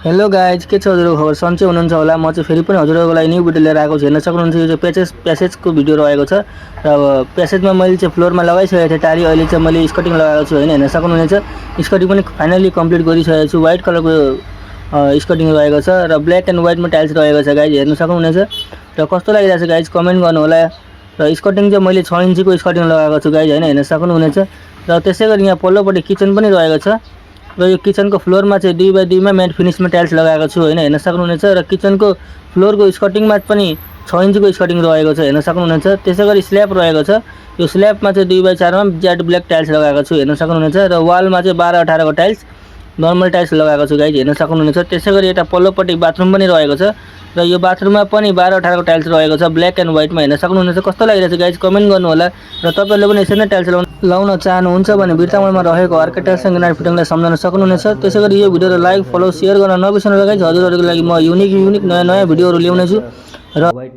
Hello guys के छ हजुरको खबर सन्चै हुनुहुन्छ होला। म चाहिँ फेरि पनि हजुरहरूको लागि न्यू भिडियो लिएर आएको छु। हेर्न सक्नुहुन्छ यो चाहिँ प्यासेजको भिडियो रहेको छ र अब प्यासेजमा मैले चाहिँ फ्लोरमा लगाइसकेको थिएँ टारी। अहिले चाहिँ मैले स्कर्टिङ लगाएको छु हैन, हेर्न सक्नुहुनेछ। स्कर्टिङ पनि फाइनली कम्प्लिट गरिसकेको छु। व्हाइट कलरको स्कर्टिङ रहेको छ र ब्ल्याक एन्ड व्हाइटमा टाइल्स रहेको छ गाइज, हेर्न सक्नुहुनेछ। र कस्तो लागिरहेको छ गाइज कमेन्ट गर्नु होला। र स्कर्टिङ चाहिँ मैले 6 इन्चीको स्कर्टिङ लगाएको छु गाइज हैन, हेर्न सक्नुहुनेछ। र त्यसै गरी यहाँ पल्लोपट्टि किचन पनि रहेको छ र यो किचनको फ्लोरमा चाहिँ 2x2 मा म्याट फिनिसमा टाइल्स लगाएको छु हैन, हेर्न सक्नुहुनेछ। र किचनको फ्लोरको स्कर्टिङमा पनि 6 इन्चीको स्कर्टिङ रहेको छ, हेर्न सक्नुहुनेछ। त्यसै गरी स्ल्याब रहेको छ। यो स्ल्याबमा चाहिँ 2x4 मा जेड ब्ल्याक टाइल्स लगाएको छु, हेर्न सक्नुहुनेछ। र वालमा चाहिँ 12-18 को टाइल्स नर्मल टाइल्स लगाएको छु गाइज, हेर्न सक्नुहुनेछ। त्यसै गरी यता पल्लोपट्टि बाथरुम पनि रहेको छ र यो बाथरुममा पनि 12-18 को टाइल्स रहेको छ ब्ल्याक एन्ड व्हाइटमा, हेर्न सक्नुहुनेछ। कस्तो लागिरहेछ गाइज कमेन्ट गर्नु होला। र तपाईहरुले पनि यसरी नै टाइल्स लाउन चाहनुहुन्छ भने बिर्तामोडमा रहेको अर्के टाइल्स एन्ड ग्रानाइट फिटिङलाई सम्झन सक्नुहुनेछ। त्यसै गरी यो भिडियोलाई लाइक फलो शेयर गर्न नबिर्सनु होला गाइज। हजुरहरुको लागि म युनिक नयाँ भिडियोहरु ल्याउने छु र